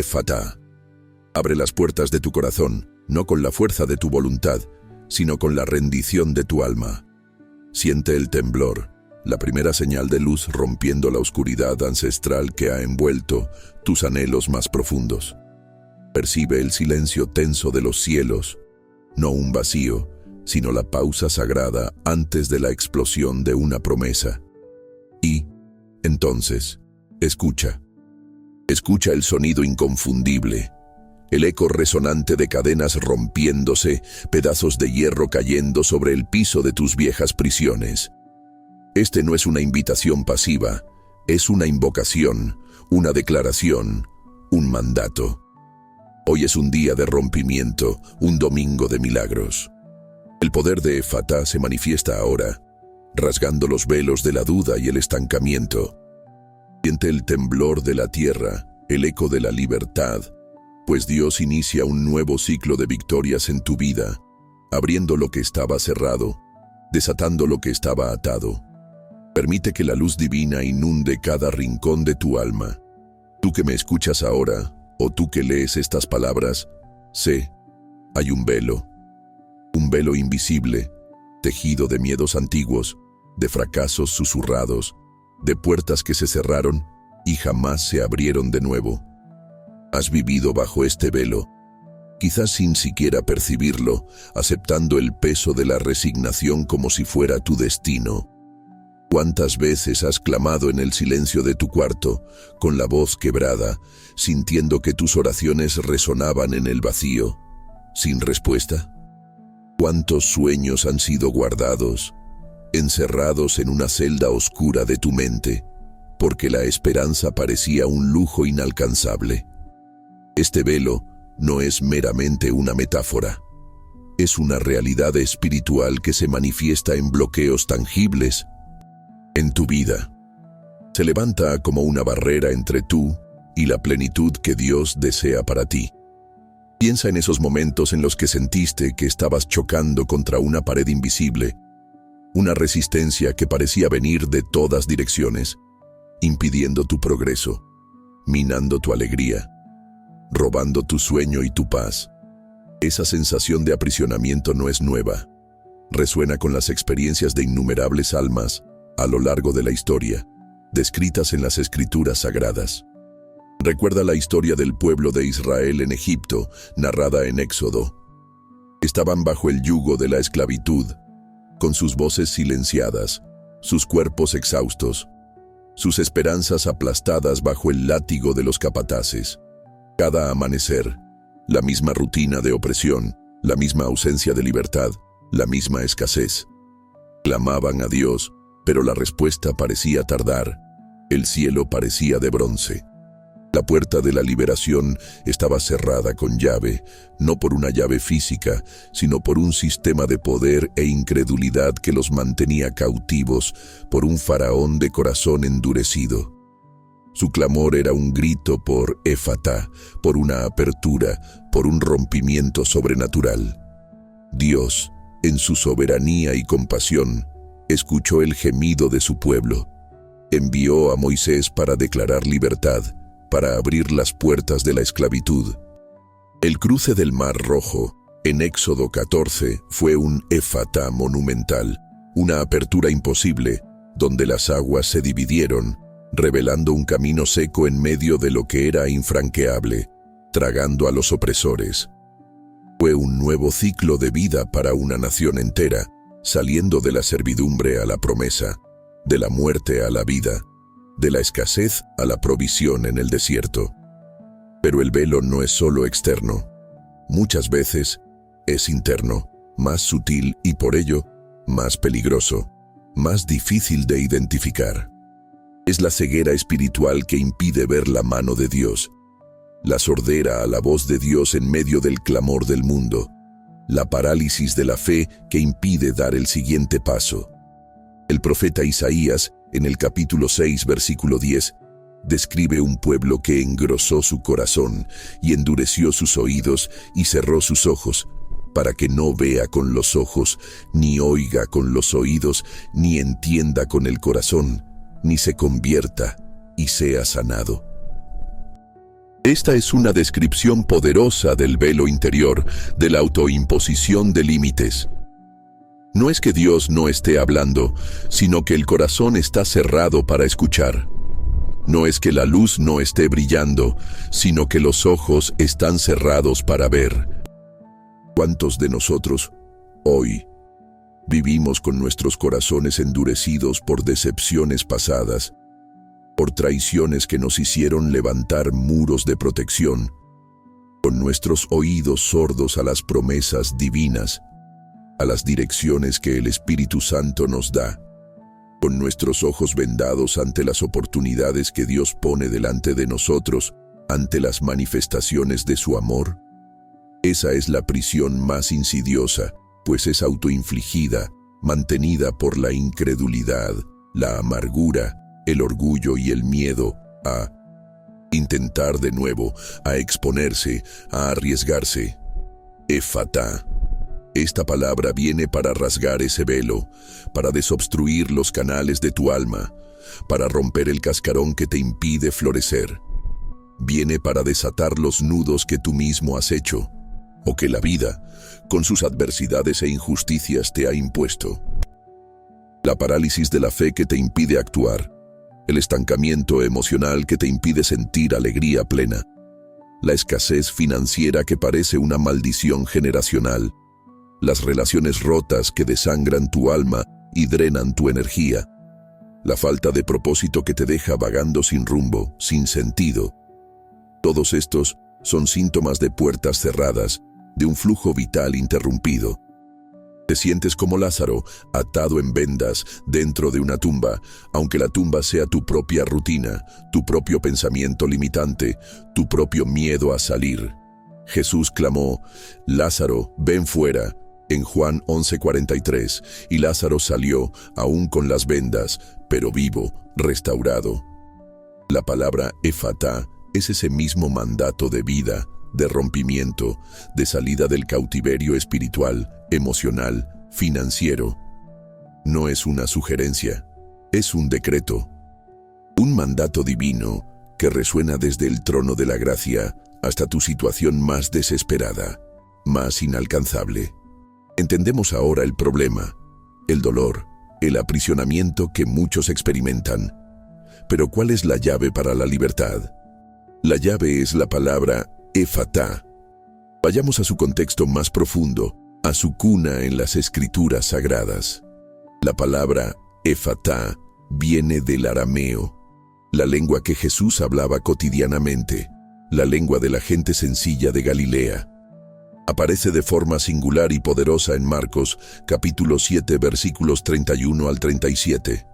Éfata. Abre las puertas de tu corazón, no con la fuerza de tu voluntad, sino con la rendición de tu alma. Siente el temblor, la primera señal de luz rompiendo la oscuridad ancestral que ha envuelto tus anhelos más profundos. Percibe el silencio tenso de los cielos, no un vacío, sino la pausa sagrada antes de la explosión de una promesa. Y, entonces, escucha. Escucha el sonido inconfundible, el eco resonante de cadenas rompiéndose, pedazos de hierro cayendo sobre el piso de tus viejas prisiones. Este no es una invitación pasiva, es una invocación, una declaración, un mandato. Hoy es un día de rompimiento, un domingo de milagros. El poder de Éfata se manifiesta ahora, rasgando los velos de la duda y el estancamiento. Siente el temblor de la tierra, el eco de la libertad, pues Dios inicia un nuevo ciclo de victorias en tu vida, abriendo lo que estaba cerrado, desatando lo que estaba atado. Permite que la luz divina inunde cada rincón de tu alma. Tú que me escuchas ahora, o tú que lees estas palabras, sé, hay un velo invisible, tejido de miedos antiguos, de fracasos susurrados, de puertas que se cerraron y jamás se abrieron de nuevo. Has vivido bajo este velo, quizás sin siquiera percibirlo, aceptando el peso de la resignación como si fuera tu destino. ¿Cuántas veces has clamado en el silencio de tu cuarto, con la voz quebrada, sintiendo que tus oraciones resonaban en el vacío, sin respuesta? ¿Cuántos sueños han sido guardados, encerrados en una celda oscura de tu mente, porque la esperanza parecía un lujo inalcanzable? Este velo no es meramente una metáfora, es una realidad espiritual que se manifiesta en bloqueos tangibles en tu vida. Se levanta como una barrera entre tú y la plenitud que Dios desea para ti. Piensa en esos momentos en los que sentiste que estabas chocando contra una pared invisible, una resistencia que parecía venir de todas direcciones, impidiendo tu progreso, minando tu alegría, robando tu sueño y tu paz. Esa sensación de aprisionamiento no es nueva. Resuena con las experiencias de innumerables almas a lo largo de la historia, descritas en las escrituras sagradas. Recuerda la historia del pueblo de Israel en Egipto, narrada en Éxodo. Estaban bajo el yugo de la esclavitud, con sus voces silenciadas, sus cuerpos exhaustos, sus esperanzas aplastadas bajo el látigo de los capataces. Cada amanecer, la misma rutina de opresión, la misma ausencia de libertad, la misma escasez. Clamaban a Dios, pero la respuesta parecía tardar. El cielo parecía de bronce. La puerta de la liberación estaba cerrada con llave, no por una llave física, sino por un sistema de poder e incredulidad que los mantenía cautivos por un faraón de corazón endurecido. Su clamor era un grito por Éfata, por una apertura, por un rompimiento sobrenatural. Dios, en su soberanía y compasión, escuchó el gemido de su pueblo. Envió a Moisés para declarar libertad, para abrir las puertas de la esclavitud. El cruce del Mar Rojo, en Éxodo 14, fue un Éfata monumental, una apertura imposible, donde las aguas se dividieron, revelando un camino seco en medio de lo que era infranqueable, tragando a los opresores. Fue un nuevo ciclo de vida para una nación entera, saliendo de la servidumbre a la promesa, de la muerte a la vida, de la escasez a la provisión en el desierto. Pero el velo no es solo externo. Muchas veces es interno, más sutil y por ello más peligroso, más difícil de identificar. Es la ceguera espiritual que impide ver la mano de Dios, la sordera a la voz de Dios en medio del clamor del mundo, la parálisis de la fe que impide dar el siguiente paso. El profeta Isaías, en el capítulo 6, versículo 10, describe un pueblo que engrosó su corazón y endureció sus oídos y cerró sus ojos, para que no vea con los ojos, ni oiga con los oídos, ni entienda con el corazón, ni se convierta y sea sanado. Esta es una descripción poderosa del velo interior, de la autoimposición de límites. No es que Dios no esté hablando, sino que el corazón está cerrado para escuchar. No es que la luz no esté brillando, sino que los ojos están cerrados para ver. ¿Cuántos de nosotros, hoy, vivimos con nuestros corazones endurecidos por decepciones pasadas, por traiciones que nos hicieron levantar muros de protección, con nuestros oídos sordos a las promesas divinas, a las direcciones que el Espíritu Santo nos da, con nuestros ojos vendados ante las oportunidades que Dios pone delante de nosotros, ante las manifestaciones de su amor? Esa es la prisión más insidiosa, pues es autoinfligida, mantenida por la incredulidad, la amargura, el orgullo y el miedo a intentar de nuevo, a exponerse, a arriesgarse. Efatá. Esta palabra viene para rasgar ese velo, para desobstruir los canales de tu alma, para romper el cascarón que te impide florecer. Viene para desatar los nudos que tú mismo has hecho, o que la vida, con sus adversidades e injusticias, te ha impuesto. La parálisis de la fe que te impide actuar, el estancamiento emocional que te impide sentir alegría plena, la escasez financiera que parece una maldición generacional, las relaciones rotas que desangran tu alma y drenan tu energía, la falta de propósito que te deja vagando sin rumbo, sin sentido. Todos estos son síntomas de puertas cerradas, de un flujo vital interrumpido. Te sientes como Lázaro, atado en vendas, dentro de una tumba, aunque la tumba sea tu propia rutina, tu propio pensamiento limitante, tu propio miedo a salir. Jesús clamó: «Lázaro, ven fuera», en Juan 11:43, y Lázaro salió, aún con las vendas, pero vivo, restaurado. La palabra efatá es ese mismo mandato de vida, de rompimiento, de salida del cautiverio espiritual, emocional, financiero. No es una sugerencia, es un decreto. Un mandato divino que resuena desde el trono de la gracia hasta tu situación más desesperada, más inalcanzable. Entendemos ahora el problema, el dolor, el aprisionamiento que muchos experimentan. Pero ¿cuál es la llave para la libertad? La llave es la palabra efatá. Vayamos a su contexto más profundo, a su cuna en las Escrituras sagradas. La palabra efatá viene del arameo, la lengua que Jesús hablaba cotidianamente, la lengua de la gente sencilla de Galilea. Aparece de forma singular y poderosa en Marcos, capítulo 7, versículos 31 al 37.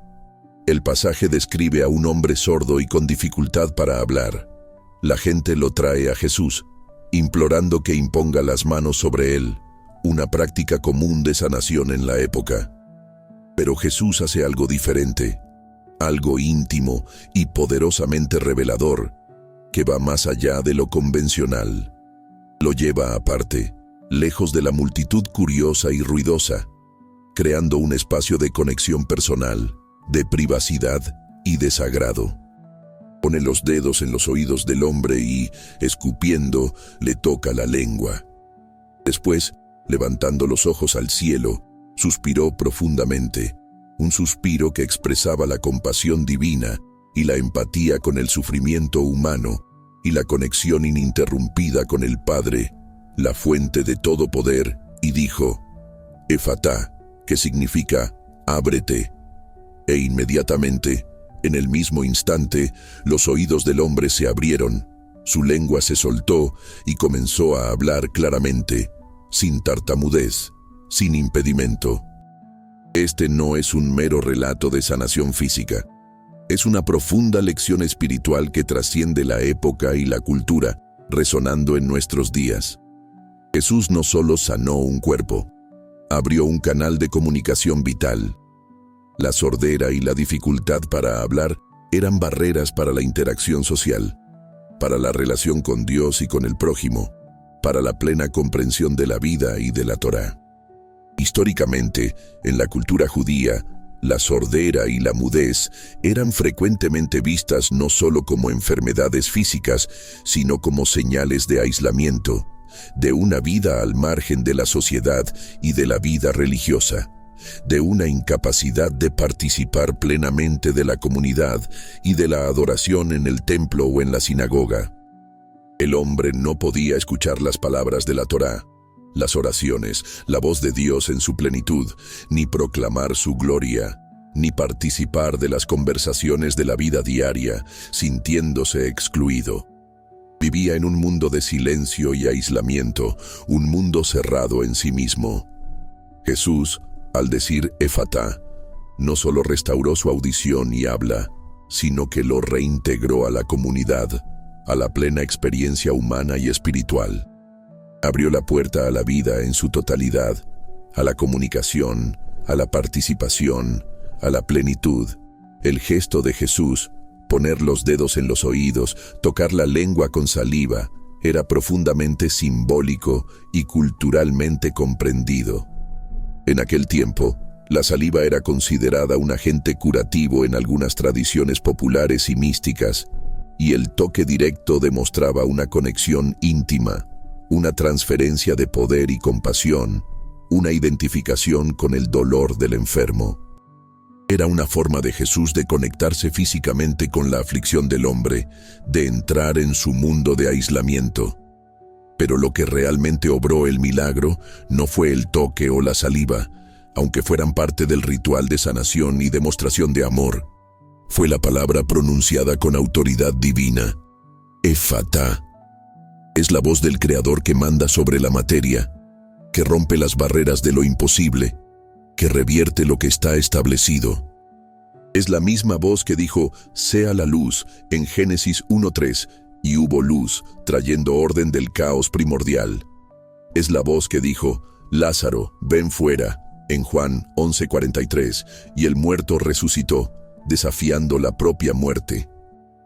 El pasaje describe a un hombre sordo y con dificultad para hablar. La gente lo trae a Jesús, implorando que imponga las manos sobre él, una práctica común de sanación en la época. Pero Jesús hace algo diferente, algo íntimo y poderosamente revelador, que va más allá de lo convencional. Lo lleva aparte, lejos de la multitud curiosa y ruidosa, creando un espacio de conexión personal, de privacidad y de sagrado. Pone los dedos en los oídos del hombre y, escupiendo, le toca la lengua. Después, levantando los ojos al cielo, suspiró profundamente, un suspiro que expresaba la compasión divina y la empatía con el sufrimiento humano y la conexión ininterrumpida con el Padre, la fuente de todo poder, y dijo: «Efatá», que significa «ábrete». E inmediatamente, en el mismo instante, los oídos del hombre se abrieron, su lengua se soltó y comenzó a hablar claramente, sin tartamudez, sin impedimento. Este no es un mero relato de sanación física. Es una profunda lección espiritual que trasciende la época y la cultura, resonando en nuestros días. Jesús no solo sanó un cuerpo, abrió un canal de comunicación vital. La sordera y la dificultad para hablar eran barreras para la interacción social, para la relación con Dios y con el prójimo, para la plena comprensión de la vida y de la Torá. Históricamente, en la cultura judía, la sordera y la mudez eran frecuentemente vistas no solo como enfermedades físicas, sino como señales de aislamiento, de una vida al margen de la sociedad y de la vida religiosa, de una incapacidad de participar plenamente de la comunidad y de la adoración en el templo o en la sinagoga. El hombre no podía escuchar las palabras de la Torá, las oraciones, la voz de Dios en su plenitud, ni proclamar su gloria, ni participar de las conversaciones de la vida diaria, sintiéndose excluido. Vivía en un mundo de silencio y aislamiento, un mundo cerrado en sí mismo. Jesús, al decir Efatá, no solo restauró su audición y habla, sino que lo reintegró a la comunidad, a la plena experiencia humana y espiritual. Abrió la puerta a la vida en su totalidad, a la comunicación, a la participación, a la plenitud. El gesto de Jesús, poner los dedos en los oídos, tocar la lengua con saliva, era profundamente simbólico y culturalmente comprendido. En aquel tiempo, la saliva era considerada un agente curativo en algunas tradiciones populares y místicas, y el toque directo demostraba una conexión íntima, una transferencia de poder y compasión, una identificación con el dolor del enfermo. Era una forma de Jesús de conectarse físicamente con la aflicción del hombre, de entrar en su mundo de aislamiento. Pero lo que realmente obró el milagro no fue el toque o la saliva, aunque fueran parte del ritual de sanación y demostración de amor. Fue la palabra pronunciada con autoridad divina, Efatá. Es la voz del Creador que manda sobre la materia, que rompe las barreras de lo imposible, que revierte lo que está establecido. Es la misma voz que dijo, sea la luz, en Génesis 1:3, y hubo luz, trayendo orden del caos primordial. Es la voz que dijo, Lázaro, ven fuera, en Juan 11:43, y el muerto resucitó, desafiando la propia muerte.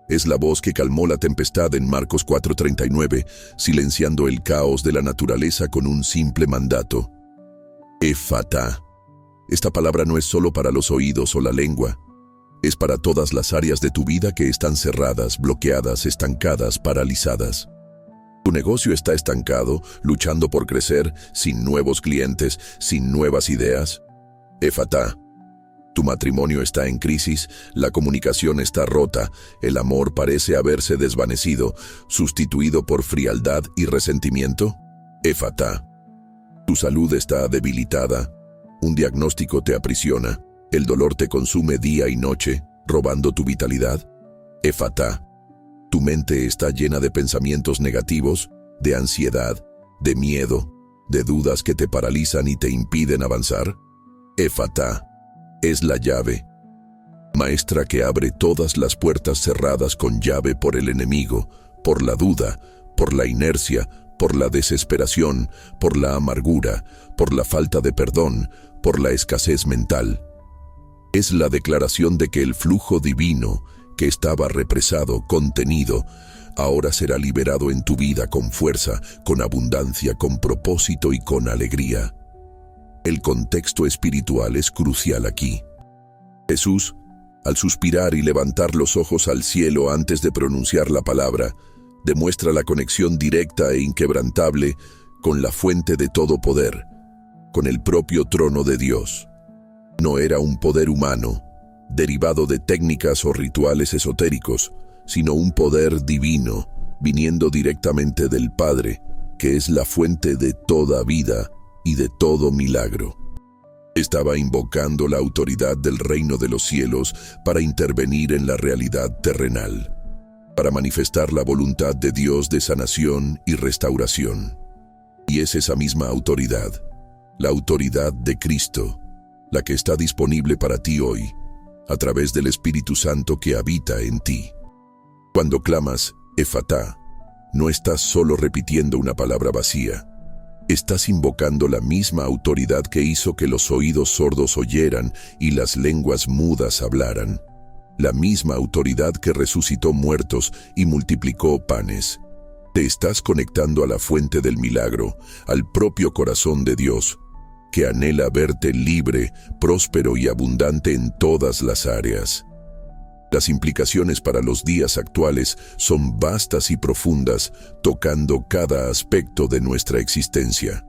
Es la voz que calmó la tempestad en Marcos 4:39, silenciando el caos de la naturaleza con un simple mandato. Efatá. Esta palabra no es solo para los oídos o la lengua, es para todas las áreas de tu vida que están cerradas, bloqueadas, estancadas, paralizadas. Tu negocio está estancado, luchando por crecer, sin nuevos clientes, sin nuevas ideas. Efatá. Tu matrimonio está en crisis, la comunicación está rota, el amor parece haberse desvanecido, sustituido por frialdad y resentimiento. Efatá. Tu salud está debilitada, un diagnóstico te aprisiona, el dolor te consume día y noche, robando tu vitalidad. Efatá. Tu mente está llena de pensamientos negativos, de ansiedad, de miedo, de dudas que te paralizan y te impiden avanzar. Efatá. Es la llave, maestra que abre todas las puertas cerradas con llave por el enemigo, por la duda, por la inercia, por la desesperación, por la amargura, por la falta de perdón, por la escasez mental. Es la declaración de que el flujo divino, que estaba represado, contenido, ahora será liberado en tu vida con fuerza, con abundancia, con propósito y con alegría. El contexto espiritual es crucial aquí. Jesús, al suspirar y levantar los ojos al cielo antes de pronunciar la palabra, demuestra la conexión directa e inquebrantable con la fuente de todo poder, con el propio trono de Dios. No era un poder humano, derivado de técnicas o rituales esotéricos, sino un poder divino, viniendo directamente del Padre, que es la fuente de toda vida y de todo milagro. Estaba invocando la autoridad del reino de los cielos para intervenir en la realidad terrenal, para manifestar la voluntad de Dios de sanación y restauración. Y es esa misma autoridad, la autoridad de Cristo, la que está disponible para ti hoy, a través del Espíritu Santo que habita en ti. Cuando clamas, Efatá, no estás solo repitiendo una palabra vacía. Estás invocando la misma autoridad que hizo que los oídos sordos oyeran y las lenguas mudas hablaran. La misma autoridad que resucitó muertos y multiplicó panes. Te estás conectando a la fuente del milagro, al propio corazón de Dios. que anhela verte libre, próspero y abundante en todas las áreas. Las implicaciones para los días actuales son vastas y profundas, tocando cada aspecto de nuestra existencia.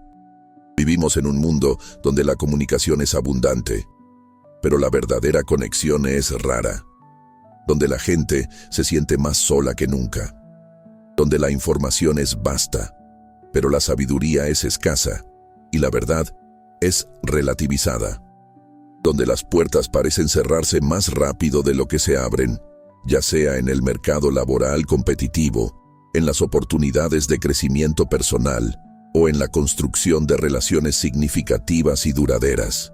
Vivimos en un mundo donde la comunicación es abundante, pero la verdadera conexión es rara, donde la gente se siente más sola que nunca, donde la información es vasta, pero la sabiduría es escasa y la verdad es relativizada, donde las puertas parecen cerrarse más rápido de lo que se abren, ya sea en el mercado laboral competitivo, en las oportunidades de crecimiento personal o en la construcción de relaciones significativas y duraderas.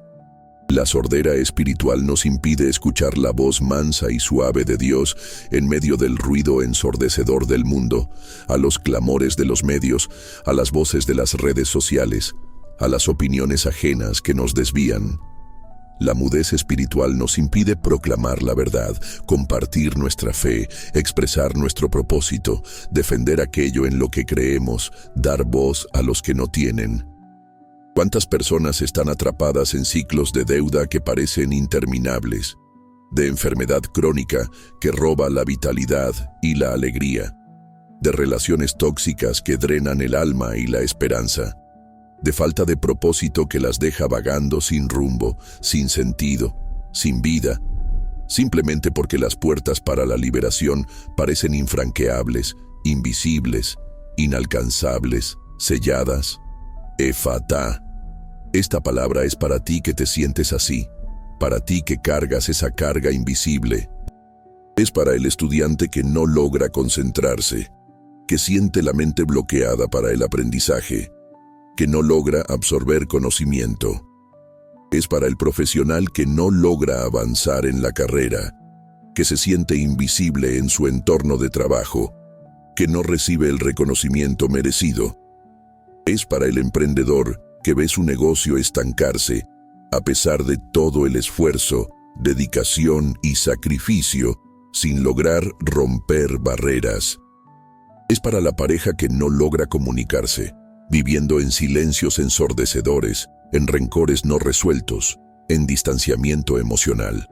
La sordera espiritual nos impide escuchar la voz mansa y suave de Dios en medio del ruido ensordecedor del mundo, a los clamores de los medios, a las voces de las redes sociales, a las opiniones ajenas que nos desvían. La mudez espiritual nos impide proclamar la verdad, compartir nuestra fe, expresar nuestro propósito, defender aquello en lo que creemos, dar voz a los que no tienen. ¿Cuántas personas están atrapadas en ciclos de deuda que parecen interminables, de enfermedad crónica que roba la vitalidad y la alegría, de relaciones tóxicas que drenan el alma y la esperanza, de falta de propósito que las deja vagando sin rumbo, sin sentido, sin vida, simplemente porque las puertas para la liberación parecen infranqueables, invisibles, inalcanzables, selladas? Efatá. Esta palabra es para ti que te sientes así, para ti que cargas esa carga invisible. Es para el estudiante que no logra concentrarse, que siente la mente bloqueada para el aprendizaje, que no logra absorber conocimiento. Es para el profesional que no logra avanzar en la carrera, que se siente invisible en su entorno de trabajo, que no recibe el reconocimiento merecido. Es para el emprendedor que ve su negocio estancarse, a pesar de todo el esfuerzo, dedicación y sacrificio, sin lograr romper barreras. Es para la pareja que no logra comunicarse, viviendo en silencios ensordecedores, en rencores no resueltos, en distanciamiento emocional.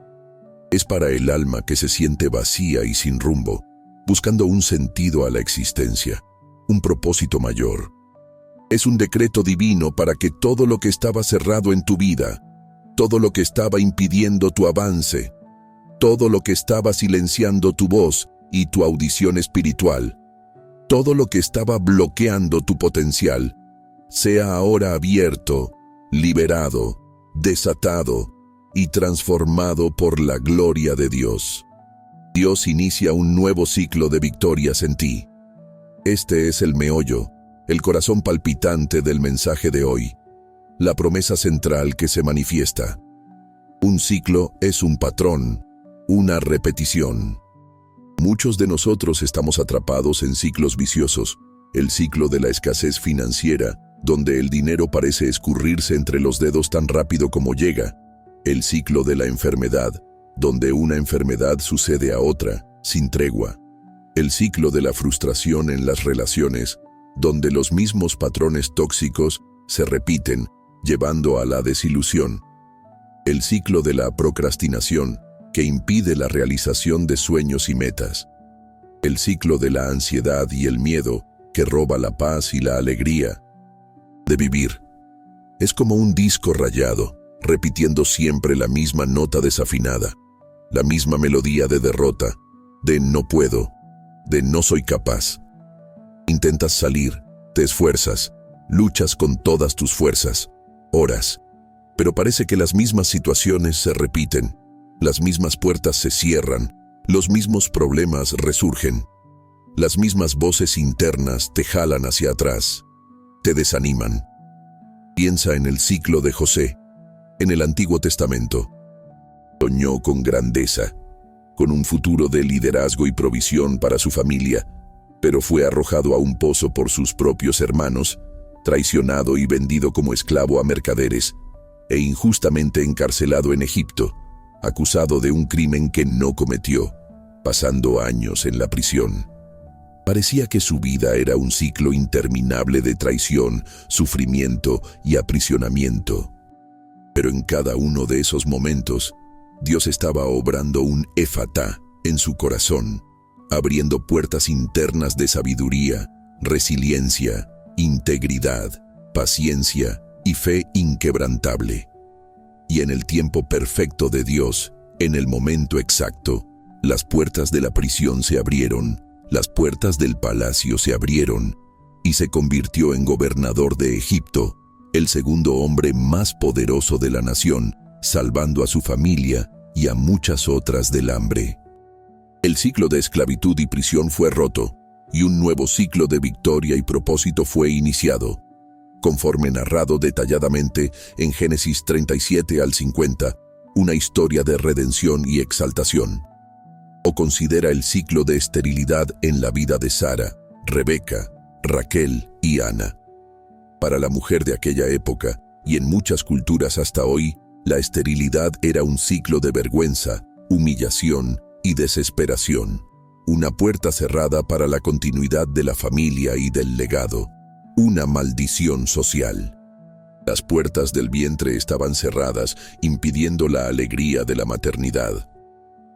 Es para el alma que se siente vacía y sin rumbo, buscando un sentido a la existencia, un propósito mayor. Es un decreto divino para que todo lo que estaba cerrado en tu vida, todo lo que estaba impidiendo tu avance, todo lo que estaba silenciando tu voz y tu audición espiritual, todo lo que estaba bloqueando tu potencial, sea ahora abierto, liberado, desatado y transformado por la gloria de Dios. Dios inicia un nuevo ciclo de victorias en ti. Este es el meollo, el corazón palpitante del mensaje de hoy, la promesa central que se manifiesta. Un ciclo es un patrón, una repetición. Muchos de nosotros estamos atrapados en ciclos viciosos, el ciclo de la escasez financiera, donde el dinero parece escurrirse entre los dedos tan rápido como llega, el ciclo de la enfermedad, donde una enfermedad sucede a otra, sin tregua, el ciclo de la frustración en las relaciones, donde los mismos patrones tóxicos se repiten, llevando a la desilusión. El ciclo de la procrastinación, que impide la realización de sueños y metas. El ciclo de la ansiedad y el miedo, que roba la paz y la alegría de vivir. Es como un disco rayado, repitiendo siempre la misma nota desafinada, la misma melodía de derrota, de no puedo, de no soy capaz. Intentas salir, te esfuerzas, luchas con todas tus fuerzas, oras, pero parece que las mismas situaciones se repiten, las mismas puertas se cierran, los mismos problemas resurgen, las mismas voces internas te jalan hacia atrás, te desaniman. Piensa en el ciclo de José, en el Antiguo Testamento. Soñó con grandeza, con un futuro de liderazgo y provisión para su familia, pero fue arrojado a un pozo por sus propios hermanos, traicionado y vendido como esclavo a mercaderes, e injustamente encarcelado en Egipto, acusado de un crimen que no cometió, pasando años en la prisión. Parecía que su vida era un ciclo interminable de traición, sufrimiento y aprisionamiento. Pero en cada uno de esos momentos, Dios estaba obrando un efatá en su corazón, abriendo puertas internas de sabiduría, resiliencia, integridad, paciencia y fe inquebrantable. Y en el tiempo perfecto de Dios, en el momento exacto, las puertas de la prisión se abrieron, las puertas del palacio se abrieron, y se convirtió en gobernador de Egipto, el segundo hombre más poderoso de la nación, salvando a su familia y a muchas otras del hambre. El ciclo de esclavitud y prisión fue roto, y un nuevo ciclo de victoria y propósito fue iniciado, conforme narrado detalladamente en Génesis 37 al 50, una historia de redención y exaltación. O considera el ciclo de esterilidad en la vida de Sara, Rebeca, Raquel y Ana. Para la mujer de aquella época, y en muchas culturas hasta hoy, la esterilidad era un ciclo de vergüenza, humillación y desesperación. Una puerta cerrada para la continuidad de la familia y del legado. Una maldición social. Las puertas del vientre estaban cerradas, impidiendo la alegría de la maternidad.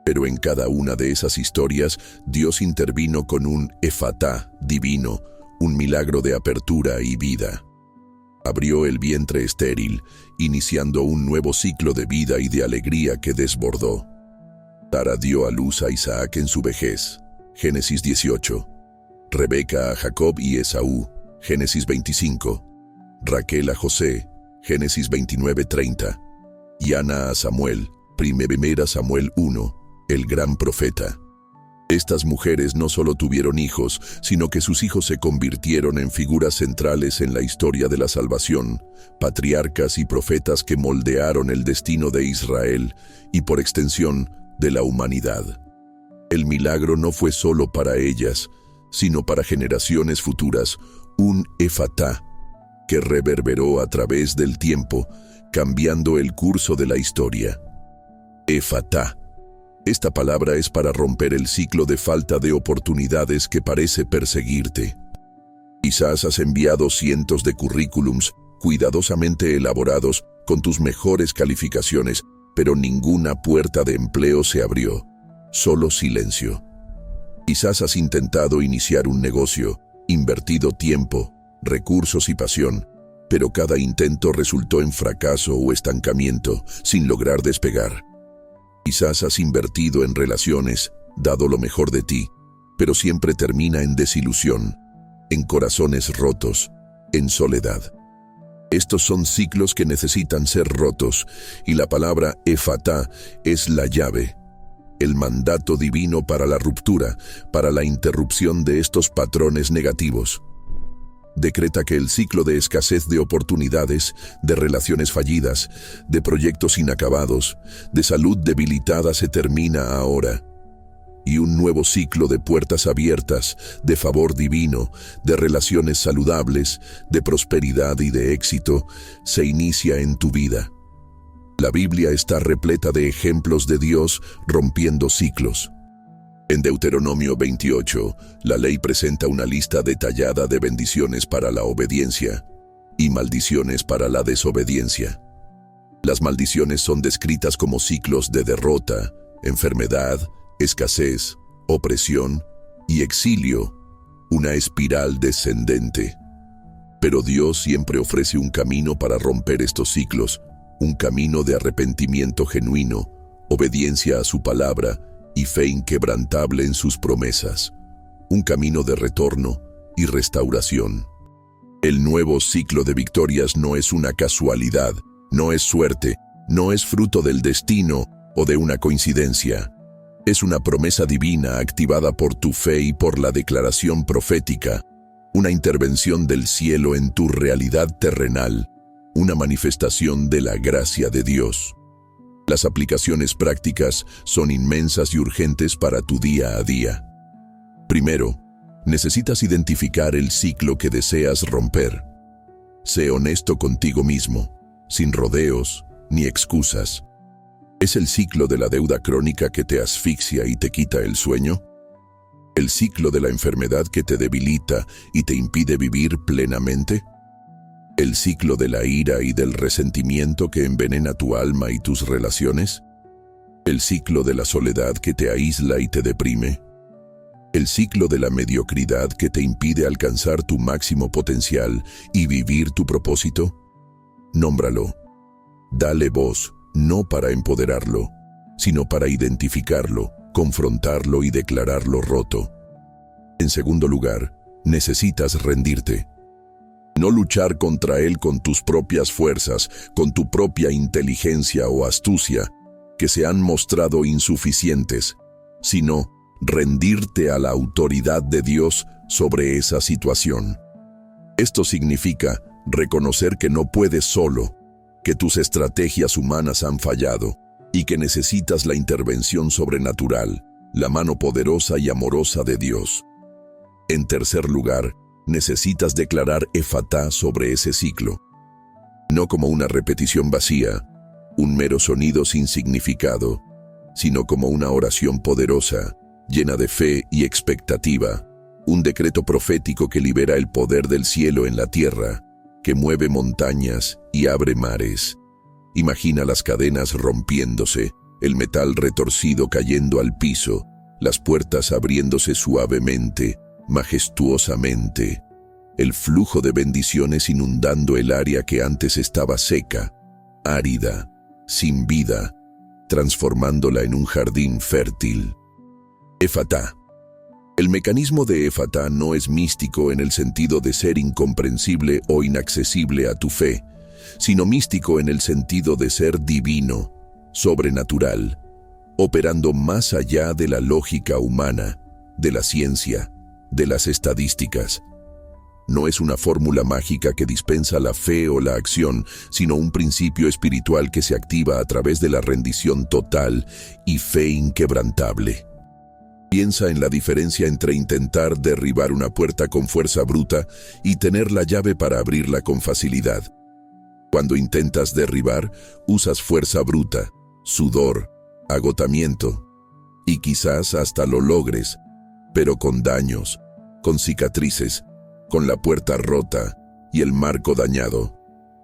Pero en cada una de esas historias, Dios intervino con un efatá divino, un milagro de apertura y vida. Abrió el vientre estéril, iniciando un nuevo ciclo de vida y de alegría que desbordó. Sara dio a luz a Isaac en su vejez, Génesis 18. Rebeca a Jacob y Esaú, Génesis 25. Raquel a José, Génesis 29:30. Y Ana a Samuel, 1 Samuel 1, el gran profeta. Estas mujeres no solo tuvieron hijos, sino que sus hijos se convirtieron en figuras centrales en la historia de la salvación, patriarcas y profetas que moldearon el destino de Israel y, por extensión, de la humanidad. El milagro no fue solo para ellas, sino para generaciones futuras, un efatá que reverberó a través del tiempo, cambiando el curso de la historia. Efatá. Esta palabra es para romper el ciclo de falta de oportunidades que parece perseguirte. Quizás has enviado cientos de currículums cuidadosamente elaborados con tus mejores calificaciones, pero ninguna puerta de empleo se abrió, solo silencio. Quizás has intentado iniciar un negocio, invertido tiempo, recursos y pasión, pero cada intento resultó en fracaso o estancamiento, sin lograr despegar. Quizás has invertido en relaciones, dado lo mejor de ti, pero siempre termina en desilusión, en corazones rotos, en soledad. Estos son ciclos que necesitan ser rotos, y la palabra efatá es la llave, el mandato divino para la ruptura, para la interrupción de estos patrones negativos. Decreta que el ciclo de escasez de oportunidades, de relaciones fallidas, de proyectos inacabados, de salud debilitada se termina ahora. Y un nuevo ciclo de puertas abiertas, de favor divino, de relaciones saludables, de prosperidad y de éxito, se inicia en tu vida. La Biblia está repleta de ejemplos de Dios rompiendo ciclos. En Deuteronomio 28, la ley presenta una lista detallada de bendiciones para la obediencia y maldiciones para la desobediencia. Las maldiciones son descritas como ciclos de derrota, enfermedad, escasez, opresión y exilio, una espiral descendente. Pero Dios siempre ofrece un camino para romper estos ciclos, un camino de arrepentimiento genuino, obediencia a su palabra y fe inquebrantable en sus promesas, un camino de retorno y restauración. El nuevo ciclo de victorias no es una casualidad, no es suerte, no es fruto del destino o de una coincidencia. Es una promesa divina activada por tu fe y por la declaración profética, una intervención del cielo en tu realidad terrenal, una manifestación de la gracia de Dios. Las aplicaciones prácticas son inmensas y urgentes para tu día a día. Primero, necesitas identificar el ciclo que deseas romper. Sé honesto contigo mismo, sin rodeos ni excusas. ¿Es el ciclo de la deuda crónica que te asfixia y te quita el sueño? ¿El ciclo de la enfermedad que te debilita y te impide vivir plenamente? ¿El ciclo de la ira y del resentimiento que envenena tu alma y tus relaciones? ¿El ciclo de la soledad que te aísla y te deprime? ¿El ciclo de la mediocridad que te impide alcanzar tu máximo potencial y vivir tu propósito? Nómbralo. Dale voz, no para empoderarlo, sino para identificarlo, confrontarlo y declararlo roto. En segundo lugar, necesitas rendirte. No luchar contra él con tus propias fuerzas, con tu propia inteligencia o astucia, que se han mostrado insuficientes, sino rendirte a la autoridad de Dios sobre esa situación. Esto significa reconocer que no puedes solo, que tus estrategias humanas han fallado y que necesitas la intervención sobrenatural, la mano poderosa y amorosa de Dios. En tercer lugar, necesitas declarar Efatá sobre ese ciclo, no como una repetición vacía, un mero sonido sin significado, sino como una oración poderosa, llena de fe y expectativa, un decreto profético que libera el poder del cielo en la tierra, que mueve montañas y abre mares. Imagina las cadenas rompiéndose, el metal retorcido cayendo al piso, las puertas abriéndose suavemente, majestuosamente, el flujo de bendiciones inundando el área que antes estaba seca, árida, sin vida, transformándola en un jardín fértil. Efatá. El mecanismo de Efatá no es místico en el sentido de ser incomprensible o inaccesible a tu fe, sino místico en el sentido de ser divino, sobrenatural, operando más allá de la lógica humana, de la ciencia, de las estadísticas. No es una fórmula mágica que dispensa la fe o la acción, sino un principio espiritual que se activa a través de la rendición total y fe inquebrantable. Piensa en la diferencia entre intentar derribar una puerta con fuerza bruta y tener la llave para abrirla con facilidad. Cuando intentas derribar, usas fuerza bruta, sudor, agotamiento, y quizás hasta lo logres, pero con daños, con cicatrices, con la puerta rota y el marco dañado.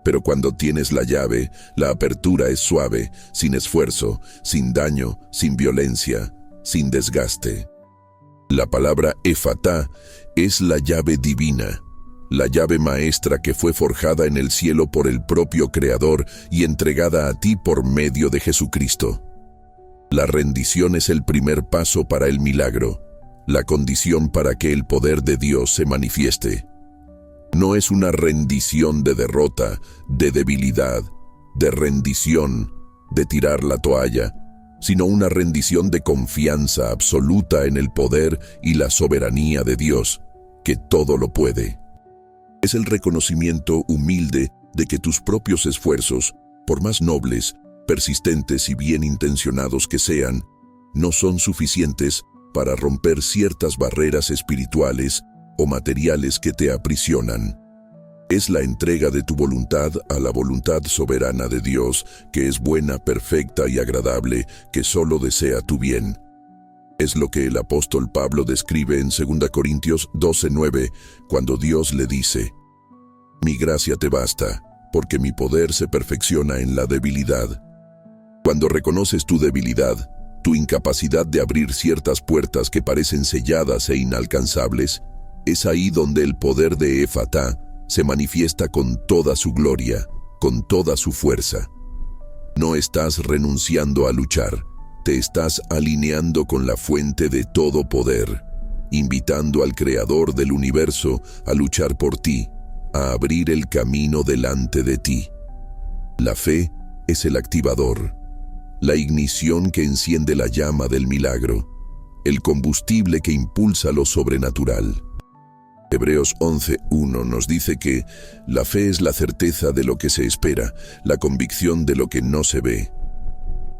Pero cuando tienes la llave, la apertura es suave, sin esfuerzo, sin daño, sin violencia, sin desgaste. La palabra Efatá es la llave divina, la llave maestra que fue forjada en el cielo por el propio Creador y entregada a ti por medio de Jesucristo. La rendición es el primer paso para el milagro, la condición para que el poder de Dios se manifieste. No es una rendición de derrota, de debilidad, de rendición, de tirar la toalla, sino una rendición de confianza absoluta en el poder y la soberanía de Dios, que todo lo puede. Es el reconocimiento humilde de que tus propios esfuerzos, por más nobles, persistentes y bien intencionados que sean, no son suficientes para romper ciertas barreras espirituales o materiales que te aprisionan. Es la entrega de tu voluntad a la voluntad soberana de Dios, que es buena, perfecta y agradable, que solo desea tu bien. Es lo que el apóstol Pablo describe en 2 Corintios 12:9, cuando Dios le dice: «Mi gracia te basta, porque mi poder se perfecciona en la debilidad». Cuando reconoces tu debilidad, tu incapacidad de abrir ciertas puertas que parecen selladas e inalcanzables, es ahí donde el poder de Efatá se manifiesta con toda su gloria, con toda su fuerza. No estás renunciando a luchar, te estás alineando con la fuente de todo poder, invitando al Creador del universo a luchar por ti, a abrir el camino delante de ti. La fe es el activador, la ignición que enciende la llama del milagro, el combustible que impulsa lo sobrenatural. Hebreos 11:1 nos dice que la fe es la certeza de lo que se espera, la convicción de lo que no se ve.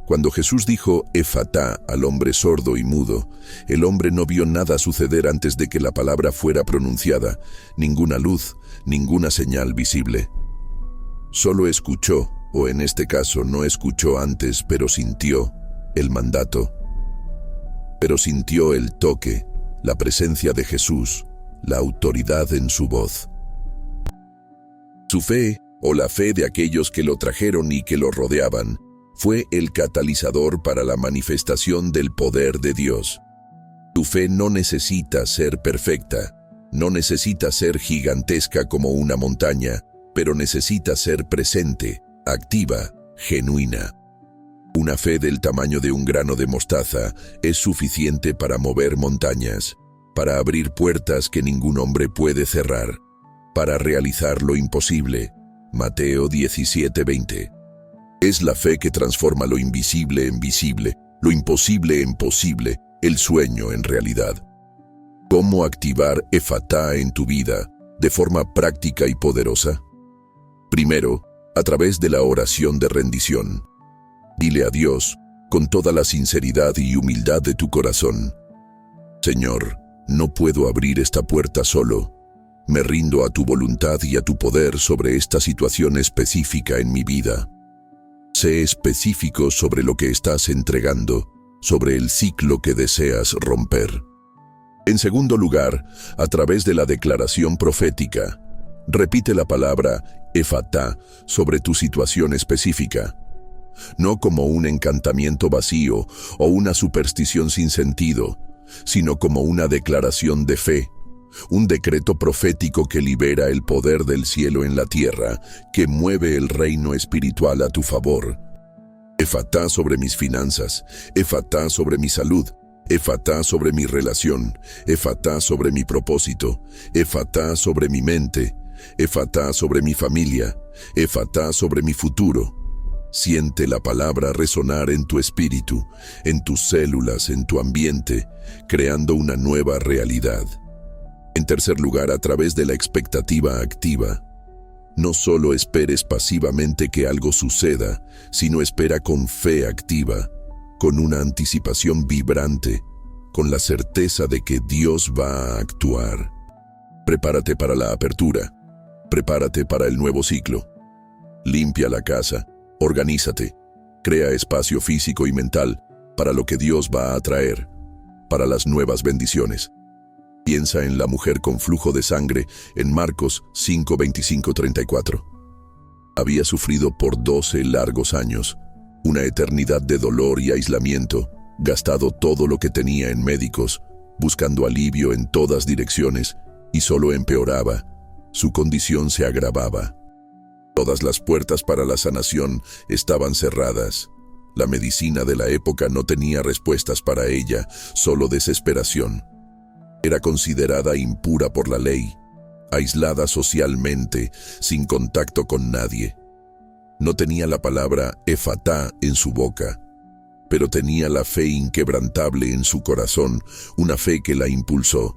Cuando Jesús dijo Efatá al hombre sordo y mudo, el hombre no vio nada suceder antes de que la palabra fuera pronunciada, ninguna luz, ninguna señal visible. Solo escuchó, o en este caso no escuchó antes, pero sintió el mandato. Pero sintió el toque, la presencia de Jesús, la autoridad en su voz. Su fe, o la fe de aquellos que lo trajeron y que lo rodeaban, fue el catalizador para la manifestación del poder de Dios. Tu fe no necesita ser perfecta, no necesita ser gigantesca como una montaña, pero necesita ser presente, activa, genuina. Una fe del tamaño de un grano de mostaza es suficiente para mover montañas, para abrir puertas que ningún hombre puede cerrar, para realizar lo imposible. Mateo 17:20. Es la fe que transforma lo invisible en visible, lo imposible en posible, el sueño en realidad. ¿Cómo activar Efatá en tu vida de forma práctica y poderosa? Primero, a través de la oración de rendición. Dile a Dios, con toda la sinceridad y humildad de tu corazón: Señor, no puedo abrir esta puerta solo. Me rindo a tu voluntad y a tu poder sobre esta situación específica en mi vida. Sé específico sobre lo que estás entregando, sobre el ciclo que deseas romper. En segundo lugar, a través de la declaración profética, repite la palabra Efatá sobre tu situación específica, no como un encantamiento vacío o una superstición sin sentido, sino como una declaración de fe, un decreto profético que libera el poder del cielo en la tierra, que mueve el reino espiritual a tu favor. Efatá sobre mis finanzas, Efatá sobre mi salud, Efatá sobre mi relación, Efatá sobre mi propósito, Efatá sobre mi mente, Efatá sobre mi familia, Efatá sobre mi futuro. Siente la palabra resonar en tu espíritu, en tus células, en tu ambiente, creando una nueva realidad. En tercer lugar, a través de la expectativa activa. No solo esperes pasivamente que algo suceda, sino espera con fe activa, con una anticipación vibrante, con la certeza de que Dios va a actuar. Prepárate para la apertura, prepárate para el nuevo ciclo. Limpia la casa, organízate, crea espacio físico y mental para lo que Dios va a traer, para las nuevas bendiciones. Piensa en la mujer con flujo de sangre en Marcos 5:25-34. Había sufrido por 12 largos años, una eternidad de dolor y aislamiento, gastado todo lo que tenía en médicos, buscando alivio en todas direcciones, y solo empeoraba. Su condición se agravaba. Todas las puertas para la sanación estaban cerradas. La medicina de la época no tenía respuestas para ella, solo desesperación. Era considerada impura por la ley, aislada socialmente, sin contacto con nadie. No tenía la palabra Efatá en su boca, pero tenía la fe inquebrantable en su corazón, una fe que la impulsó.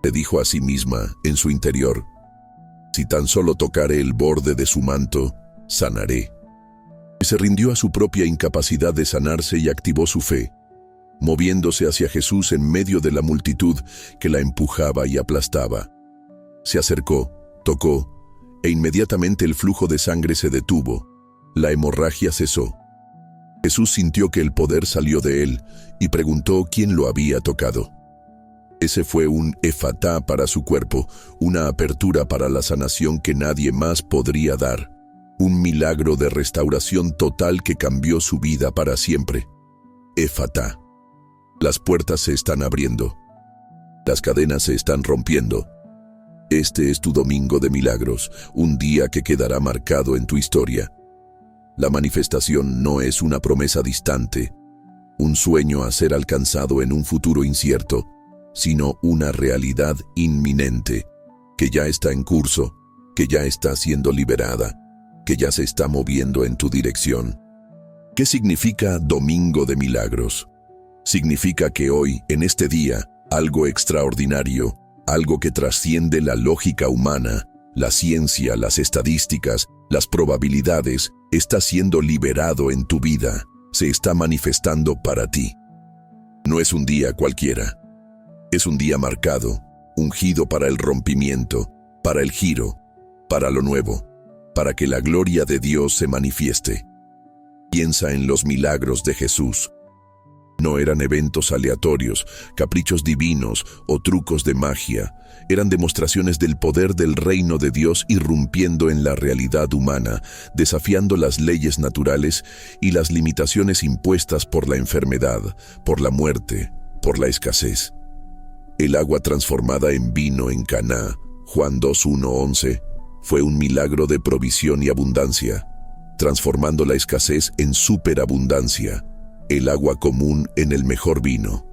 Se dijo a sí misma, en su interior: si tan solo tocare el borde de su manto, sanaré. Y se rindió a su propia incapacidad de sanarse y activó su fe, moviéndose hacia Jesús en medio de la multitud que la empujaba y aplastaba. Se acercó, tocó, e inmediatamente el flujo de sangre se detuvo. La hemorragia cesó. Jesús sintió que el poder salió de él y preguntó quién lo había tocado. Ese fue un Efatá para su cuerpo, una apertura para la sanación que nadie más podría dar. Un milagro de restauración total que cambió su vida para siempre. Efatá. Las puertas se están abriendo. Las cadenas se están rompiendo. Este es tu domingo de milagros, un día que quedará marcado en tu historia. La manifestación no es una promesa distante, un sueño a ser alcanzado en un futuro incierto, sino una realidad inminente, que ya está en curso, que ya está siendo liberada, que ya se está moviendo en tu dirección. ¿Qué significa Domingo de Milagros? Significa que hoy, en este día, algo extraordinario, algo que trasciende la lógica humana, la ciencia, las estadísticas, las probabilidades, está siendo liberado en tu vida, se está manifestando para ti. No es un día cualquiera. Es un día marcado, ungido para el rompimiento, para el giro, para lo nuevo, para que la gloria de Dios se manifieste. Piensa en los milagros de Jesús. No eran eventos aleatorios, caprichos divinos o trucos de magia. Eran demostraciones del poder del reino de Dios irrumpiendo en la realidad humana, desafiando las leyes naturales y las limitaciones impuestas por la enfermedad, por la muerte, por la escasez. El agua transformada en vino en Caná, Juan 2:1-11, fue un milagro de provisión y abundancia, transformando la escasez en superabundancia, el agua común en el mejor vino.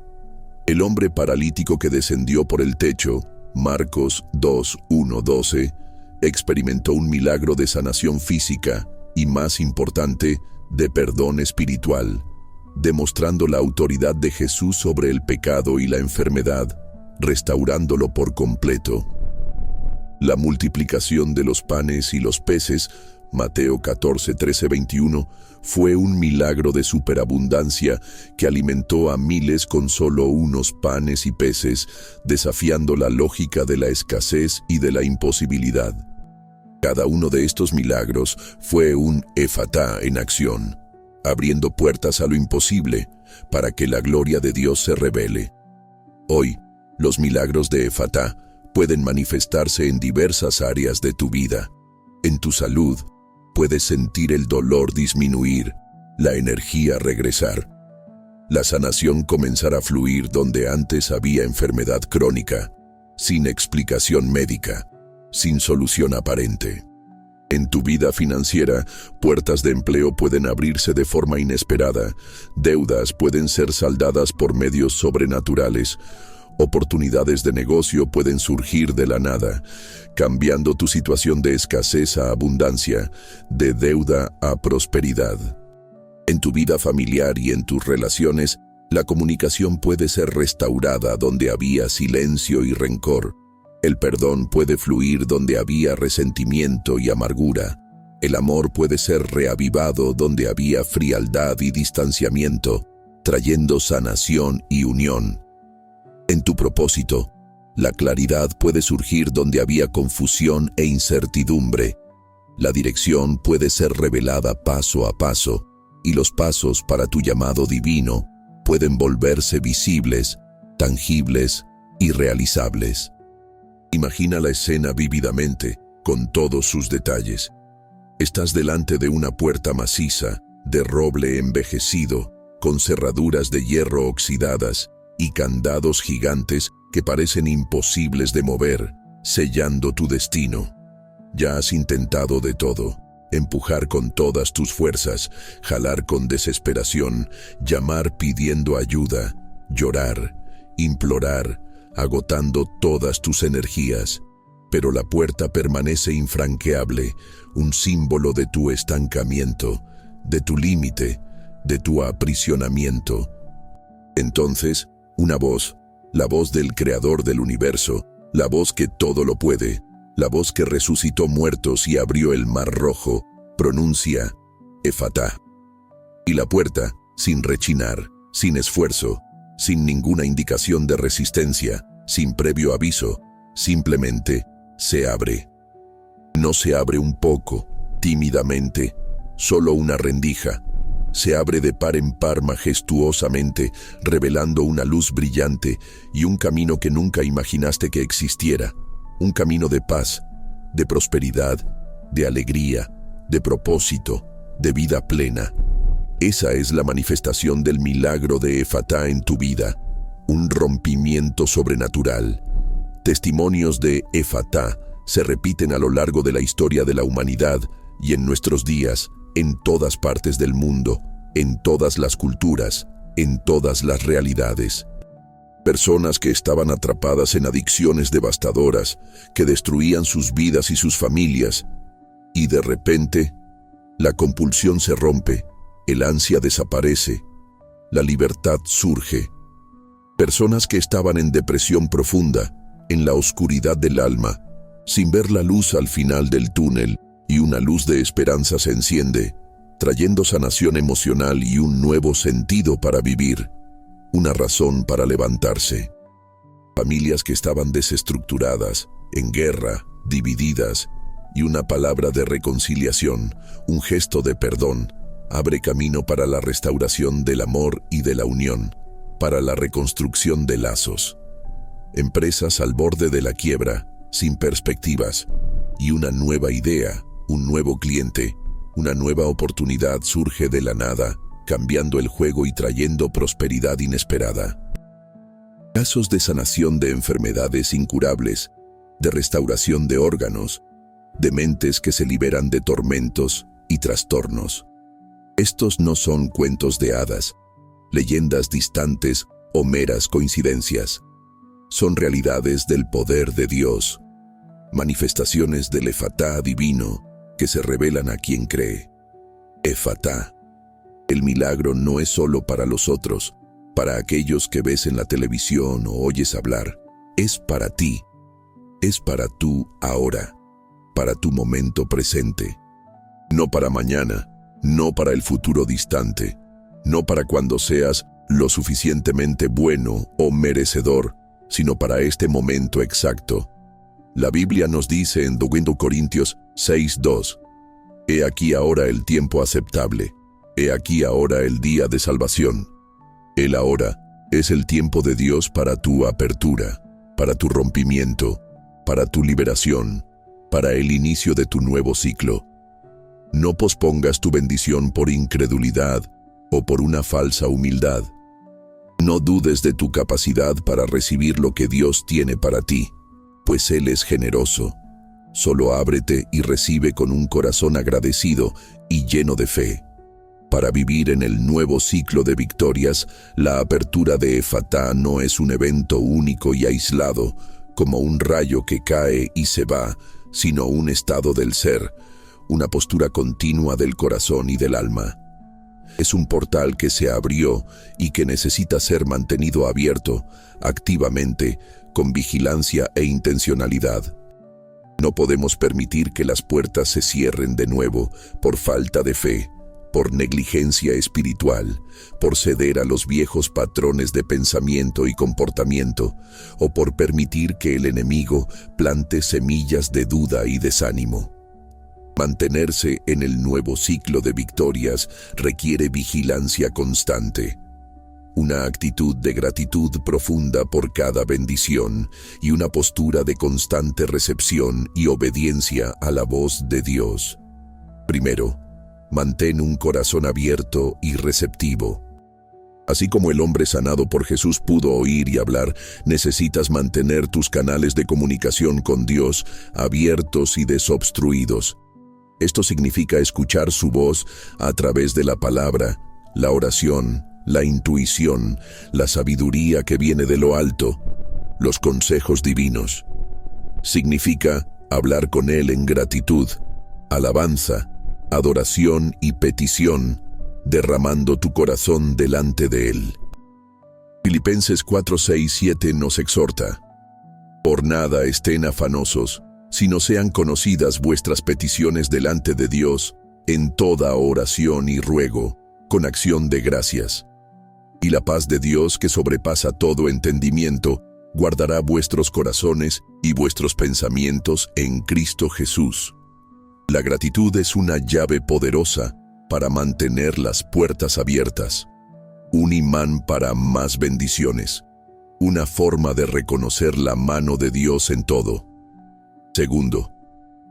El hombre paralítico que descendió por el techo, Marcos 2:1-12, experimentó un milagro de sanación física y, más importante, de perdón espiritual, demostrando la autoridad de Jesús sobre el pecado y la enfermedad, restaurándolo por completo. La multiplicación de los panes y los peces, Mateo 14:13-21, fue un milagro de superabundancia que alimentó a miles con solo unos panes y peces, desafiando la lógica de la escasez y de la imposibilidad. Cada uno de estos milagros fue un Efatá en acción, abriendo puertas a lo imposible para que la gloria de Dios se revele. Hoy, los milagros de Efatá pueden manifestarse en diversas áreas de tu vida. En tu salud, puedes sentir el dolor disminuir, la energía regresar. La sanación comenzar a fluir donde antes había enfermedad crónica, sin explicación médica, sin solución aparente. En tu vida financiera, puertas de empleo pueden abrirse de forma inesperada, deudas pueden ser saldadas por medios sobrenaturales, oportunidades de negocio pueden surgir de la nada, cambiando tu situación de escasez a abundancia, de deuda a prosperidad. En tu vida familiar y en tus relaciones, la comunicación puede ser restaurada donde había silencio y rencor. El perdón puede fluir donde había resentimiento y amargura. El amor puede ser reavivado donde había frialdad y distanciamiento, trayendo sanación y unión. En tu propósito, la claridad puede surgir donde había confusión e incertidumbre. La dirección puede ser revelada paso a paso, y los pasos para tu llamado divino pueden volverse visibles, tangibles y realizables. Imagina la escena vívidamente, con todos sus detalles. Estás delante de una puerta maciza, de roble envejecido, con cerraduras de hierro oxidadas y candados gigantes que parecen imposibles de mover, sellando tu destino. Ya has intentado de todo: empujar con todas tus fuerzas, jalar con desesperación, llamar pidiendo ayuda, llorar, implorar, agotando todas tus energías. Pero la puerta permanece infranqueable, un símbolo de tu estancamiento, de tu límite, de tu aprisionamiento. Entonces, una voz, la voz del Creador del universo, la voz que todo lo puede, la voz que resucitó muertos y abrió el mar rojo, pronuncia Efatá. Y la puerta, sin rechinar, sin esfuerzo, sin ninguna indicación de resistencia, sin previo aviso, simplemente se abre. No se abre un poco, tímidamente, solo una rendija. Se abre de par en par majestuosamente, revelando una luz brillante y un camino que nunca imaginaste que existiera. Un camino de paz, de prosperidad, de alegría, de propósito, de vida plena. Esa es la manifestación del milagro de Efatá en tu vida, un rompimiento sobrenatural. Testimonios de Efatá se repiten a lo largo de la historia de la humanidad y en nuestros días, en todas partes del mundo, en todas las culturas, en todas las realidades. Personas que estaban atrapadas en adicciones devastadoras, que destruían sus vidas y sus familias, y de repente, la compulsión se rompe, el ansia desaparece, la libertad surge. Personas que estaban en depresión profunda, en la oscuridad del alma, sin ver la luz al final del túnel, y una luz de esperanza se enciende, trayendo sanación emocional y un nuevo sentido para vivir, una razón para levantarse. Familias que estaban desestructuradas, en guerra, divididas, y una palabra de reconciliación, un gesto de perdón, abre camino para la restauración del amor y de la unión. para la reconstrucción de lazos. Empresas al borde de la quiebra, sin perspectivas, y una nueva idea, un nuevo cliente, una nueva oportunidad surge de la nada, cambiando el juego y trayendo prosperidad inesperada. Casos de sanación de enfermedades incurables, de restauración de órganos, de mentes que se liberan de tormentos y trastornos. Estos no son cuentos de hadas, leyendas distantes o meras coincidencias. Son realidades del poder de Dios, manifestaciones del Efatá divino que se revelan a quien cree. Efatá. El milagro no es solo para los otros, para aquellos que ves en la televisión o oyes hablar. Es para ti. Es para tú ahora, para tu momento presente. No para mañana, no para el futuro distante, no para cuando seas lo suficientemente bueno o merecedor, sino para este momento exacto. La Biblia nos dice en 2 Corintios 6:2, «He aquí ahora el tiempo aceptable, he aquí ahora el día de salvación». El ahora es el tiempo de Dios para tu apertura, para tu rompimiento, para tu liberación, para el inicio de tu nuevo ciclo. No pospongas tu bendición por incredulidad o por una falsa humildad. No dudes de tu capacidad para recibir lo que Dios tiene para ti, pues Él es generoso. Solo ábrete y recibe con un corazón agradecido y lleno de fe. Para vivir en el nuevo ciclo de victorias, la apertura de Efatá no es un evento único y aislado, como un rayo que cae y se va, sino un estado del ser, una postura continua del corazón y del alma. Es un portal que se abrió y que necesita ser mantenido abierto, activamente, con vigilancia e intencionalidad. No podemos permitir que las puertas se cierren de nuevo por falta de fe, por negligencia espiritual, por ceder a los viejos patrones de pensamiento y comportamiento, o por permitir que el enemigo plante semillas de duda y desánimo. Mantenerse en el nuevo ciclo de victorias requiere vigilancia constante, una actitud de gratitud profunda por cada bendición y una postura de constante recepción y obediencia a la voz de Dios. Primero, mantén un corazón abierto y receptivo. Así como el hombre sanado por Jesús pudo oír y hablar, necesitas mantener tus canales de comunicación con Dios abiertos y desobstruidos. Esto significa escuchar su voz a través de la palabra, la oración, la intuición, la sabiduría que viene de lo alto, los consejos divinos. Significa hablar con Él en gratitud, alabanza, adoración y petición, derramando tu corazón delante de Él. Filipenses 4:6-7 nos exhorta: «Por nada estén afanosos, sino sean conocidas vuestras peticiones delante de Dios, en toda oración y ruego, con acción de gracias. Y la paz de Dios, que sobrepasa todo entendimiento, guardará vuestros corazones y vuestros pensamientos en Cristo Jesús». La gratitud es una llave poderosa para mantener las puertas abiertas, un imán para más bendiciones, una forma de reconocer la mano de Dios en todo. Segundo,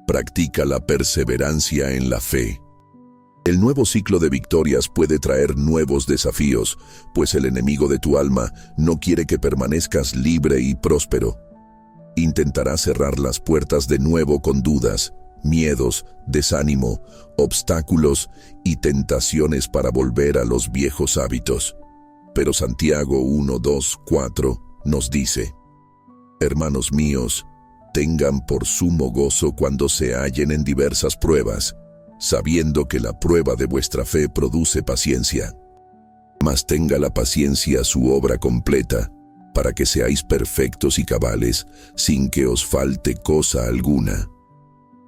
practica la perseverancia en la fe. El nuevo ciclo de victorias puede traer nuevos desafíos, pues el enemigo de tu alma no quiere que permanezcas libre y próspero. Intentará cerrar las puertas de nuevo con dudas, miedos, desánimo, obstáculos y tentaciones para volver a los viejos hábitos. Pero Santiago 1:2-4 nos dice: «Hermanos míos, tengan por sumo gozo cuando se hallen en diversas pruebas, sabiendo que la prueba de vuestra fe produce paciencia. Mas tenga la paciencia su obra completa, para que seáis perfectos y cabales, sin que os falte cosa alguna».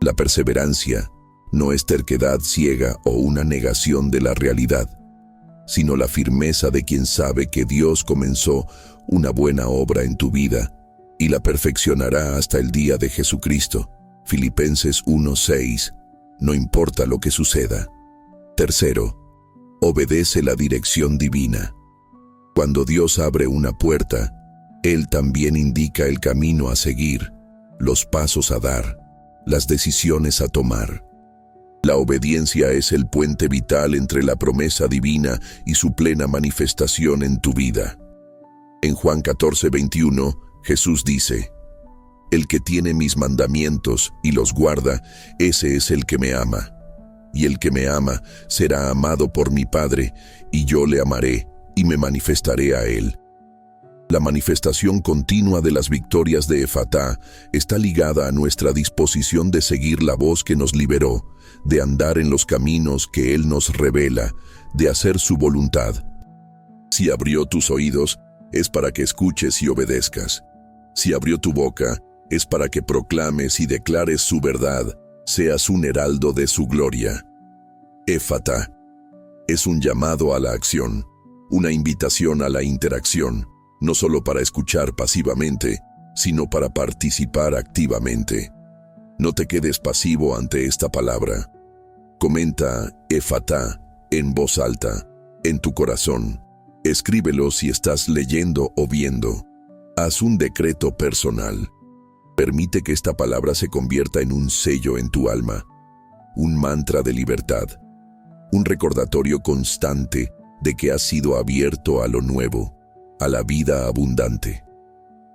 La perseverancia no es terquedad ciega o una negación de la realidad, sino la firmeza de quien sabe que Dios comenzó una buena obra en tu vida y la perfeccionará hasta el día de Jesucristo. Filipenses 1:6. No importa lo que suceda. Tercero, obedece la dirección divina. Cuando Dios abre una puerta, Él también indica el camino a seguir, los pasos a dar, las decisiones a tomar. La obediencia es el puente vital entre la promesa divina y su plena manifestación en tu vida. En Juan 14:21, Jesús dice: El que tiene mis mandamientos y los guarda, ese es el que me ama. Y el que me ama será amado por mi Padre, y yo le amaré y me manifestaré a él. La manifestación continua de las victorias de Efatá está ligada a nuestra disposición de seguir la voz que nos liberó, de andar en los caminos que Él nos revela, de hacer su voluntad. Si abrió tus oídos, es para que escuches y obedezcas. Si abrió tu boca, es para que proclames y declares su verdad, seas un heraldo de su gloria. Efatá es un llamado a la acción, una invitación a la interacción, no solo para escuchar pasivamente, sino para participar activamente. No te quedes pasivo ante esta palabra. Comenta Efatá en voz alta, en tu corazón. Escríbelo si estás leyendo o viendo. Haz un decreto personal. Permite que esta palabra se convierta en un sello en tu alma, un mantra de libertad, un recordatorio constante de que has sido abierto a lo nuevo, a la vida abundante.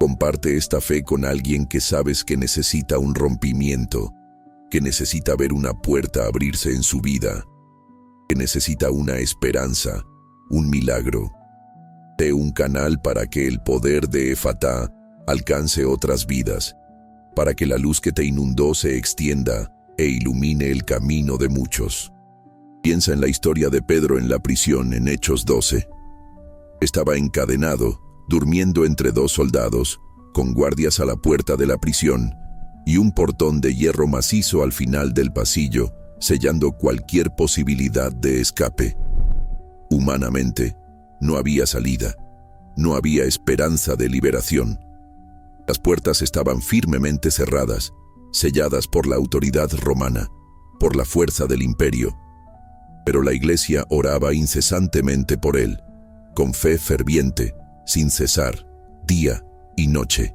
Comparte esta fe con alguien que sabes que necesita un rompimiento, que necesita ver una puerta abrirse en su vida, que necesita una esperanza, un milagro. Sé un canal para que el poder de Efatá alcance otras vidas, para que la luz que te inundó se extienda e ilumine el camino de muchos. Piensa en la historia de Pedro en la prisión en Hechos 12. Estaba encadenado, durmiendo entre dos soldados, con guardias a la puerta de la prisión y un portón de hierro macizo al final del pasillo, sellando cualquier posibilidad de escape. Humanamente, no había salida, no había esperanza de liberación. Las puertas estaban firmemente cerradas, selladas por la autoridad romana, por la fuerza del imperio. Pero la iglesia oraba incesantemente por él, con fe ferviente, sin cesar, día y noche.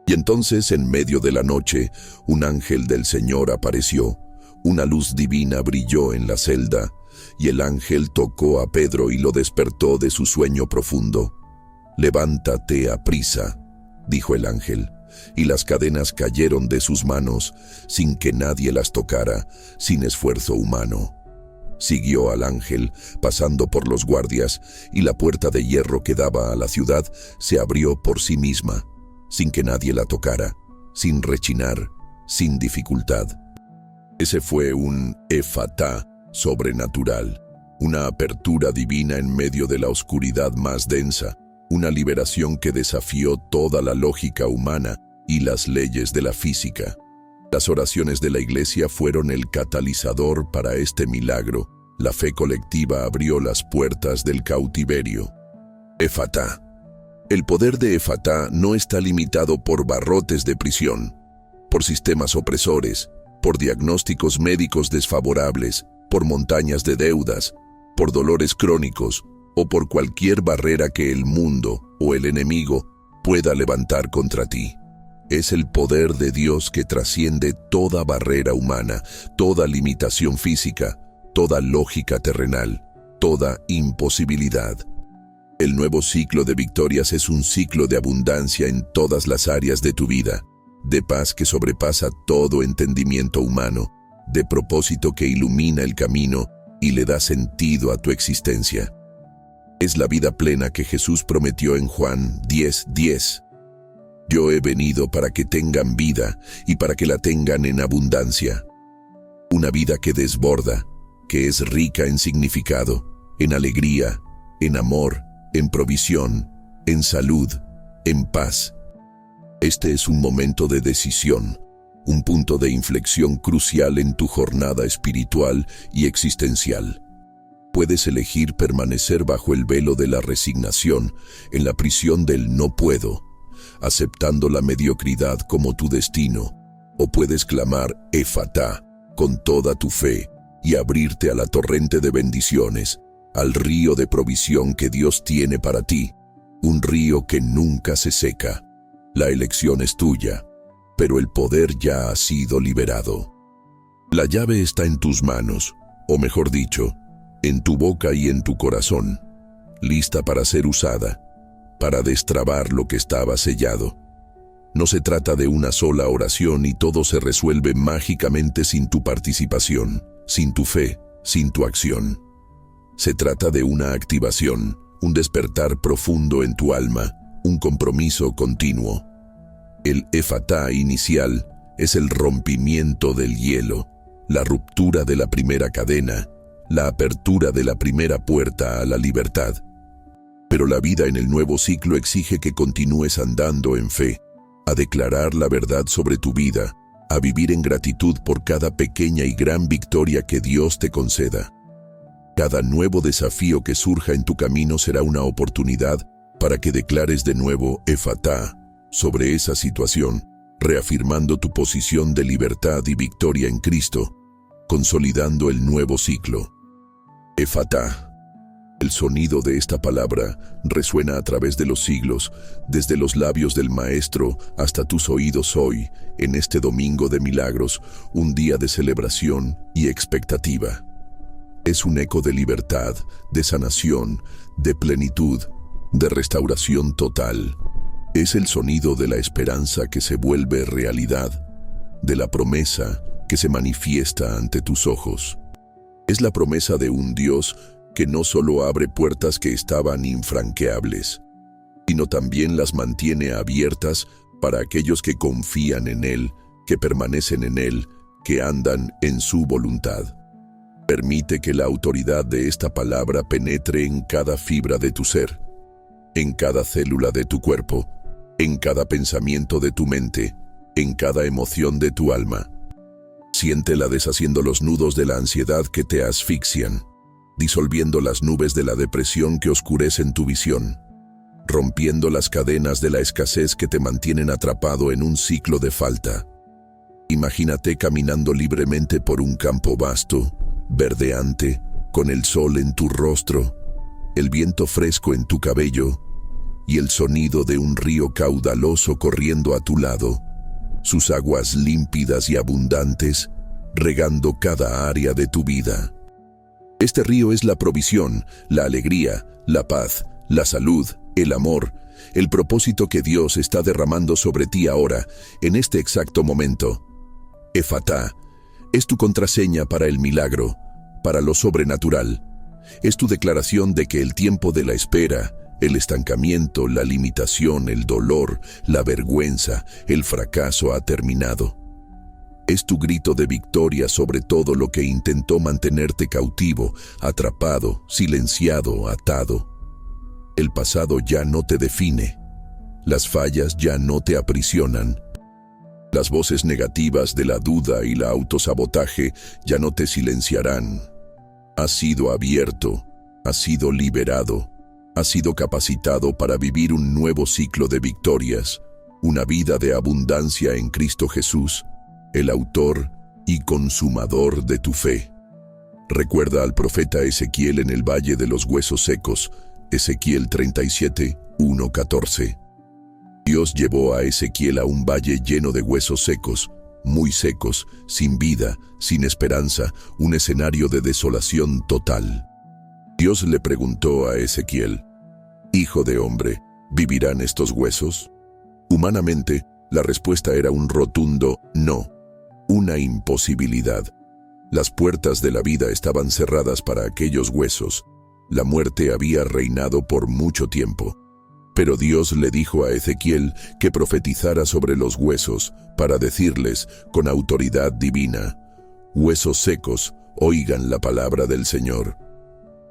Y entonces, en medio de la noche, un ángel del Señor apareció, una luz divina brilló en la celda, y el ángel tocó a Pedro y lo despertó de su sueño profundo. «Levántate aprisa», dijo el ángel, y las cadenas cayeron de sus manos, sin que nadie las tocara, sin esfuerzo humano. Siguió al ángel, pasando por los guardias, y la puerta de hierro que daba a la ciudad se abrió por sí misma, sin que nadie la tocara, sin rechinar, sin dificultad. Ese fue un Efatá sobrenatural, una apertura divina en medio de la oscuridad más densa, una liberación que desafió toda la lógica humana y las leyes de la física. Las oraciones de la iglesia fueron el catalizador para este milagro. La fe colectiva abrió las puertas del cautiverio. Efatá. El poder de Efatá no está limitado por barrotes de prisión, por sistemas opresores, por diagnósticos médicos desfavorables, por montañas de deudas, por dolores crónicos o por cualquier barrera que el mundo o el enemigo pueda levantar contra ti. Es el poder de Dios que trasciende toda barrera humana, toda limitación física, toda lógica terrenal, toda imposibilidad. El nuevo ciclo de victorias es un ciclo de abundancia en todas las áreas de tu vida, de paz que sobrepasa todo entendimiento humano, de propósito que ilumina el camino y le da sentido a tu existencia. Es la vida plena que Jesús prometió en Juan 10:10. Yo he venido para que tengan vida y para que la tengan en abundancia. Una vida que desborda, que es rica en significado, en alegría, en amor, en provisión, en salud, en paz. Este es un momento de decisión, un punto de inflexión crucial en tu jornada espiritual y existencial. Puedes elegir permanecer bajo el velo de la resignación, en la prisión del no puedo, aceptando la mediocridad como tu destino, o puedes clamar Efatá con toda tu fe y abrirte a la torrente de bendiciones, al río de provisión que Dios tiene para ti, un río que nunca se seca. La elección es tuya, pero el poder ya ha sido liberado. La llave está en tus manos, o mejor dicho, en tu boca y en tu corazón, lista para ser usada, para destrabar lo que estaba sellado. No se trata de una sola oración y todo se resuelve mágicamente sin tu participación, sin tu fe, sin tu acción. Se trata de una activación, un despertar profundo en tu alma, un compromiso continuo. El Efatá inicial es el rompimiento del hielo, la ruptura de la primera cadena, la apertura de la primera puerta a la libertad. Pero la vida en el nuevo ciclo exige que continúes andando en fe, a declarar la verdad sobre tu vida, a vivir en gratitud por cada pequeña y gran victoria que Dios te conceda. Cada nuevo desafío que surja en tu camino será una oportunidad para que declares de nuevo Efatá sobre esa situación, reafirmando tu posición de libertad y victoria en Cristo, consolidando el nuevo ciclo. Efatá. El sonido de esta palabra resuena a través de los siglos, desde los labios del Maestro hasta tus oídos hoy, en este domingo de milagros, un día de celebración y expectativa. Es un eco de libertad, de sanación, de plenitud, de restauración total. Es el sonido de la esperanza que se vuelve realidad, de la promesa que se manifiesta ante tus ojos. Es la promesa de un Dios que no solo abre puertas que estaban infranqueables, sino también las mantiene abiertas para aquellos que confían en Él, que permanecen en Él, que andan en su voluntad. Permite que la autoridad de esta palabra penetre en cada fibra de tu ser, en cada célula de tu cuerpo, en cada pensamiento de tu mente, en cada emoción de tu alma. Siéntela deshaciendo los nudos de la ansiedad que te asfixian, disolviendo las nubes de la depresión que oscurecen tu visión, rompiendo las cadenas de la escasez que te mantienen atrapado en un ciclo de falta. Imagínate caminando libremente por un campo vasto, verdeante, con el sol en tu rostro, el viento fresco en tu cabello y el sonido de un río caudaloso corriendo a tu lado, sus aguas límpidas y abundantes, regando cada área de tu vida. Este río es la provisión, la alegría, la paz, la salud, el amor, el propósito que Dios está derramando sobre ti ahora, en este exacto momento. Efatá es tu contraseña para el milagro, para lo sobrenatural. Es tu declaración de que el tiempo de la espera, el estancamiento, la limitación, el dolor, la vergüenza, el fracaso ha terminado. Es tu grito de victoria sobre todo lo que intentó mantenerte cautivo, atrapado, silenciado, atado. El pasado ya no te define. Las fallas ya no te aprisionan. Las voces negativas de la duda y la autosabotaje ya no te silenciarán. Has sido abierto, has sido liberado, has sido capacitado para vivir un nuevo ciclo de victorias, una vida de abundancia en Cristo Jesús, el autor y consumador de tu fe. Recuerda al profeta Ezequiel en el Valle de los Huesos Secos, Ezequiel 37, 1-14. Dios llevó a Ezequiel a un valle lleno de huesos secos, muy secos, sin vida, sin esperanza, un escenario de desolación total. Dios le preguntó a Ezequiel: «Hijo de hombre, ¿vivirán estos huesos?». Humanamente, la respuesta era un rotundo no, una imposibilidad. Las puertas de la vida estaban cerradas para aquellos huesos. La muerte había reinado por mucho tiempo. Pero Dios le dijo a Ezequiel que profetizara sobre los huesos para decirles con autoridad divina: «Huesos secos, oigan la palabra del Señor».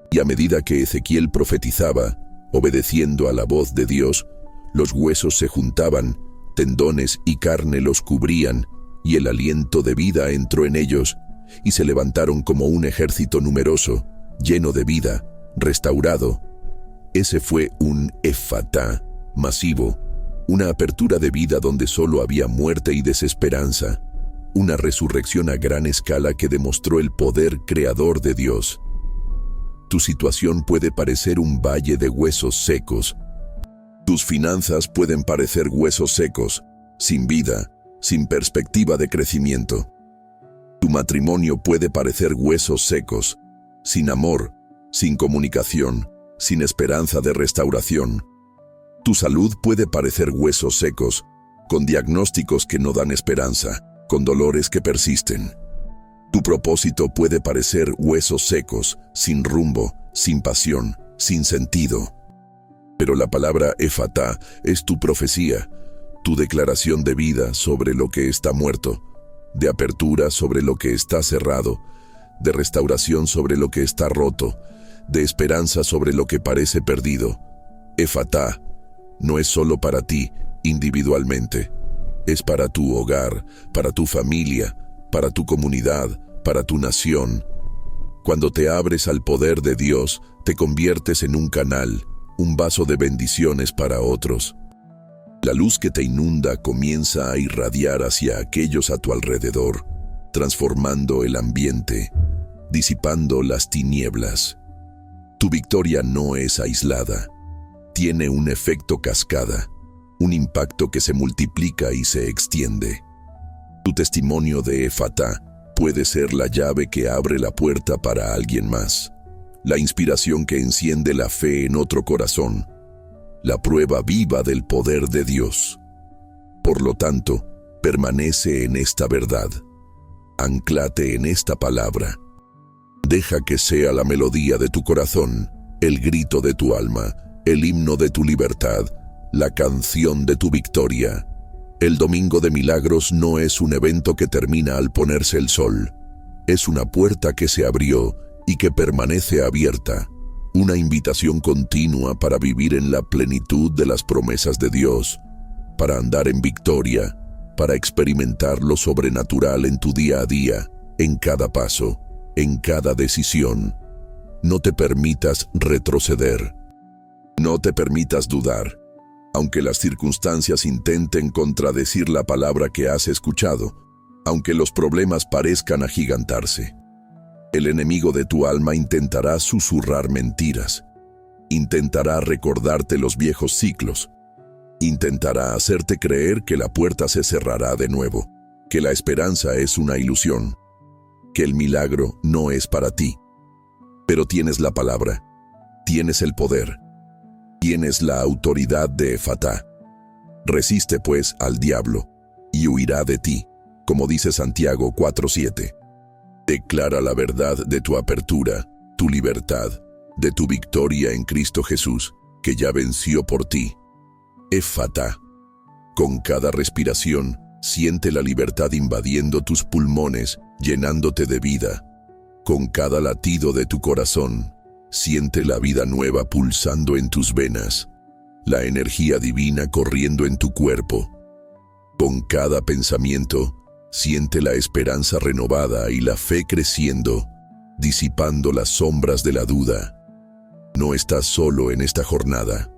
Y a medida que Ezequiel profetizaba, obedeciendo a la voz de Dios, los huesos se juntaban, tendones y carne los cubrían, y el aliento de vida entró en ellos, y se levantaron como un ejército numeroso, lleno de vida, restaurado. Ese fue un Efatá masivo, una apertura de vida donde solo había muerte y desesperanza, una resurrección a gran escala que demostró el poder creador de Dios. Tu situación puede parecer un valle de huesos secos. Tus finanzas pueden parecer huesos secos, sin vida, sin perspectiva de crecimiento. Tu matrimonio puede parecer huesos secos, sin amor, sin comunicación, sin esperanza de restauración. Tu salud puede parecer huesos secos, con diagnósticos que no dan esperanza, con dolores que persisten. Tu propósito puede parecer huesos secos, sin rumbo, sin pasión, sin sentido. Pero la palabra Efatá es tu profecía, tu declaración de vida sobre lo que está muerto, de apertura sobre lo que está cerrado, de restauración sobre lo que está roto, de esperanza sobre lo que parece perdido. Efatá no es solo para ti individualmente, es para tu hogar, para tu familia, para tu comunidad, para tu nación. Cuando te abres al poder de Dios, te conviertes en un canal, un vaso de bendiciones para otros. La luz que te inunda comienza a irradiar hacia aquellos a tu alrededor, transformando el ambiente, disipando las tinieblas. Tu victoria no es aislada, tiene un efecto cascada, un impacto que se multiplica y se extiende. Tu testimonio de Efatá puede ser la llave que abre la puerta para alguien más, la inspiración que enciende la fe en otro corazón, la prueba viva del poder de Dios. Por lo tanto, permanece en esta verdad. Anclate en esta palabra. Deja que sea la melodía de tu corazón, el grito de tu alma, el himno de tu libertad, la canción de tu victoria. El Domingo de Milagros no es un evento que termina al ponerse el sol. Es una puerta que se abrió y que permanece abierta. Una invitación continua para vivir en la plenitud de las promesas de Dios, para andar en victoria, para experimentar lo sobrenatural en tu día a día, en cada paso, en cada decisión. No te permitas retroceder. No te permitas dudar, aunque las circunstancias intenten contradecir la palabra que has escuchado, aunque los problemas parezcan agigantarse. El enemigo de tu alma intentará susurrar mentiras, intentará recordarte los viejos ciclos, intentará hacerte creer que la puerta se cerrará de nuevo, que la esperanza es una ilusión, que el milagro no es para ti. Pero tienes la palabra, tienes el poder, tienes la autoridad de Efatá. Resiste pues al diablo, y huirá de ti, como dice Santiago 4:7. Declara la verdad de tu apertura, tu libertad, de tu victoria en Cristo Jesús, que ya venció por ti. Efatá. Con cada respiración, siente la libertad invadiendo tus pulmones, llenándote de vida. Con cada latido de tu corazón, siente la vida nueva pulsando en tus venas, la energía divina corriendo en tu cuerpo. Con cada pensamiento, siente la esperanza renovada y la fe creciendo, disipando las sombras de la duda. No estás solo en esta jornada.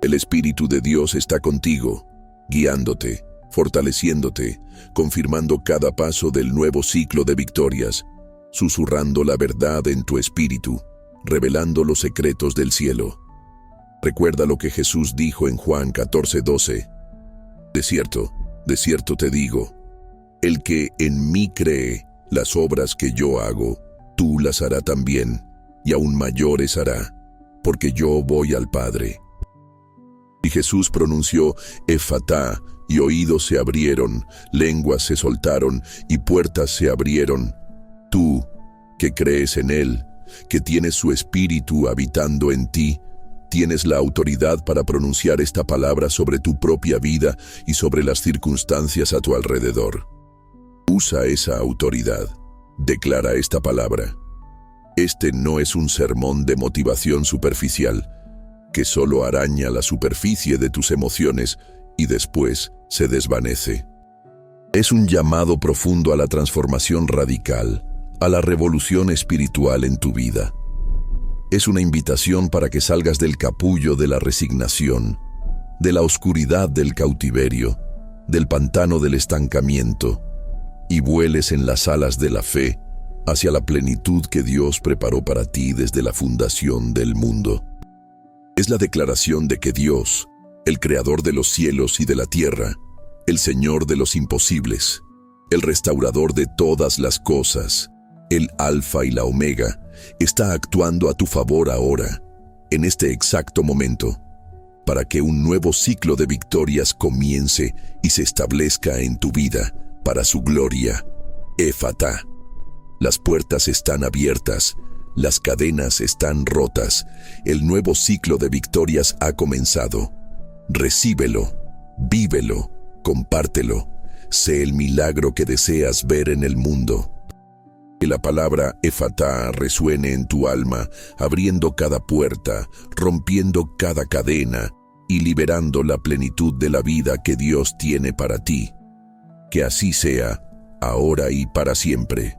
El Espíritu de Dios está contigo, guiándote, fortaleciéndote, confirmando cada paso del nuevo ciclo de victorias, susurrando la verdad en tu espíritu, revelando los secretos del cielo. Recuerda lo que Jesús dijo en Juan 14:12. De cierto te digo, el que en mí cree, las obras que yo hago, tú las hará también, y aún mayores hará, porque yo voy al Padre. Y Jesús pronunció Efatá, y oídos se abrieron, lenguas se soltaron, y puertas se abrieron. Tú, que crees en Él, que tienes su Espíritu habitando en ti, tienes la autoridad para pronunciar esta palabra sobre tu propia vida y sobre las circunstancias a tu alrededor. Usa esa autoridad. Declara esta palabra. Este no es un sermón de motivación superficial, que solo araña la superficie de tus emociones y después se desvanece. Es un llamado profundo a la transformación radical, a la revolución espiritual en tu vida. Es una invitación para que salgas del capullo de la resignación, de la oscuridad del cautiverio, del pantano del estancamiento, y vueles en las alas de la fe, hacia la plenitud que Dios preparó para ti desde la fundación del mundo. Es la declaración de que Dios, el creador de los cielos y de la tierra, el Señor de los imposibles, el restaurador de todas las cosas, el Alfa y la Omega, está actuando a tu favor ahora, en este exacto momento, para que un nuevo ciclo de victorias comience y se establezca en tu vida para su gloria. Éfata. Las puertas están abiertas, las cadenas están rotas, el nuevo ciclo de victorias ha comenzado. Recíbelo, vívelo, compártelo, sé el milagro que deseas ver en el mundo. Que la palabra Éfata resuene en tu alma, abriendo cada puerta, rompiendo cada cadena y liberando la plenitud de la vida que Dios tiene para ti. Que así sea, ahora y para siempre.